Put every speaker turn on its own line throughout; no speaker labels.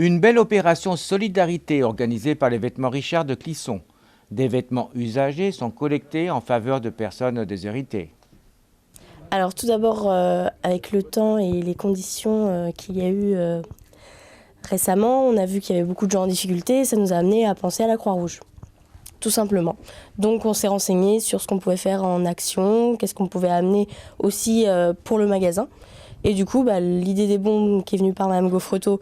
Une belle opération solidarité organisée par les Vêtements Richard de Clisson. Des vêtements usagés sont collectés en faveur de personnes déshéritées.
Alors tout d'abord, avec le temps et les conditions qu'il y a eu récemment, on a vu qu'il y avait beaucoup de gens en difficulté et ça nous a amené à penser à la Croix-Rouge, tout simplement. Donc on s'est renseigné sur ce qu'on pouvait faire en action, qu'est-ce qu'on pouvait amener aussi pour le magasin. Et du coup, l'idée des bons qui est venue par Mme Gaufreto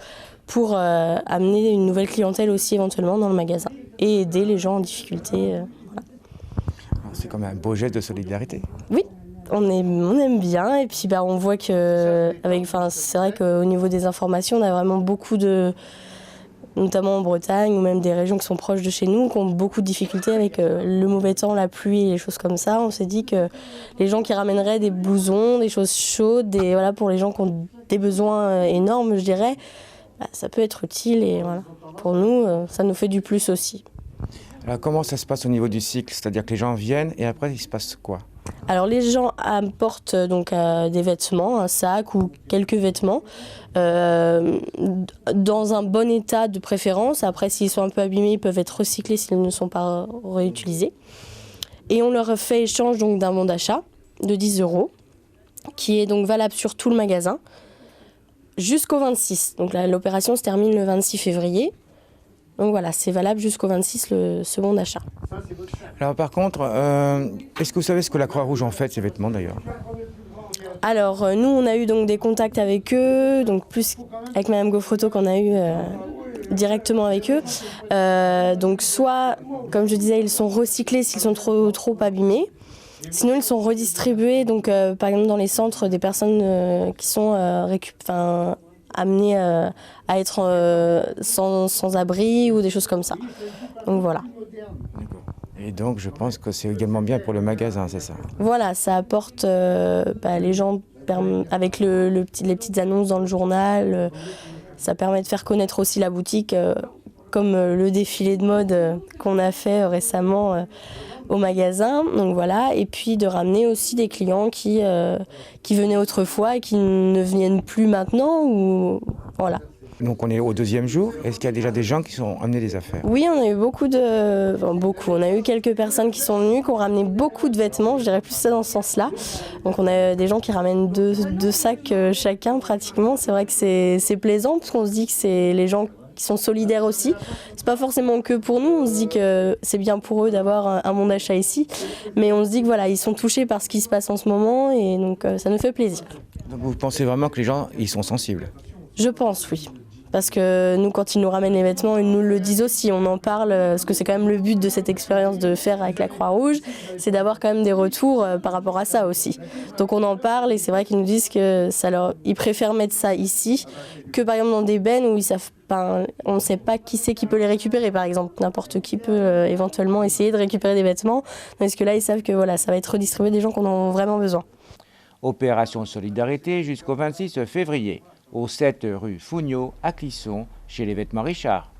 pour amener une nouvelle clientèle aussi éventuellement dans le magasin et aider les gens en difficulté. Voilà.
C'est comme un beau geste de solidarité.
Oui. On aime bien et puis on voit que c'est vrai qu'au niveau des informations, on a vraiment beaucoup notamment en Bretagne ou même des régions qui sont proches de chez nous, qui ont beaucoup de difficultés avec le mauvais temps, la pluie et les choses comme ça. On s'est dit que les gens qui ramèneraient des blousons, des choses chaudes, pour les gens qui ont des besoins énormes, je dirais, ça peut être utile et voilà. Pour nous, ça nous fait du plus aussi.
Alors comment ça se passe au niveau du cycle? C'est-à-dire que les gens viennent et après il se passe quoi?
Alors les gens apportent donc des vêtements, un sac ou quelques vêtements, dans un bon état de préférence. Après, s'ils sont un peu abîmés, ils peuvent être recyclés s'ils ne sont pas réutilisés. Et on leur fait échange donc d'un bon d'achat de 10 €, qui est donc valable sur tout le magasin, jusqu'au 26. Donc l'opération se termine le 26 février. Donc voilà, c'est valable jusqu'au 26 ce bon d'achat.
Alors par contre, est-ce que vous savez ce que la Croix-Rouge en fait, ces vêtements d'ailleurs?
Alors nous, on a eu donc des contacts avec eux, donc plus avec Mme Gaufreto qu'on a eu directement avec eux. Donc soit, comme je disais, ils sont recyclés s'ils sont trop abîmés. Sinon, ils sont redistribués, donc par exemple dans les centres des personnes qui sont amenées à être sans abri ou des choses comme ça. Donc voilà.
Et donc je pense que c'est également bien pour le magasin, c'est ça?
Voilà, ça apporte les gens avec les petites annonces dans le journal. Ça permet de faire connaître aussi la boutique, comme le défilé de mode qu'on a fait récemment au magasin. Donc voilà, et puis de ramener aussi des clients qui venaient autrefois et qui ne viennent plus maintenant. Voilà.
Donc on est au deuxième jour. Est-ce qu'il y a déjà des gens qui sont amenés des affaires?
Oui, on a eu on a eu quelques personnes qui sont venues, qui ont ramené beaucoup de vêtements, je dirais plus ça dans ce sens-là. Donc on a des gens qui ramènent deux sacs chacun pratiquement. C'est vrai que c'est plaisant parce qu'on se dit que c'est les gens qui sont solidaires aussi. C'est pas forcément que pour nous, on se dit que c'est bien pour eux d'avoir un bon d'achat ici. Mais on se dit que voilà, ils sont touchés par ce qui se passe en ce moment et donc ça nous fait plaisir.
Donc vous pensez vraiment que les gens, ils sont sensibles?
Je pense, oui. Parce que nous, quand ils nous ramènent les vêtements, ils nous le disent aussi, on en parle, parce que c'est quand même le but de cette expérience de faire avec la Croix-Rouge, c'est d'avoir quand même des retours par rapport à ça aussi. Donc on en parle et c'est vrai qu'ils nous disent que ils préfèrent mettre ça ici que par exemple dans des bennes où on ne sait pas qui c'est qui peut les récupérer par exemple. N'importe qui peut éventuellement essayer de récupérer des vêtements, parce que là ils savent que voilà, ça va être redistribué des gens qui en ont vraiment besoin.
Opération Solidarité jusqu'au 26 février. Au 7 rue Fougneau, à Clisson, chez les Vêtements Richard.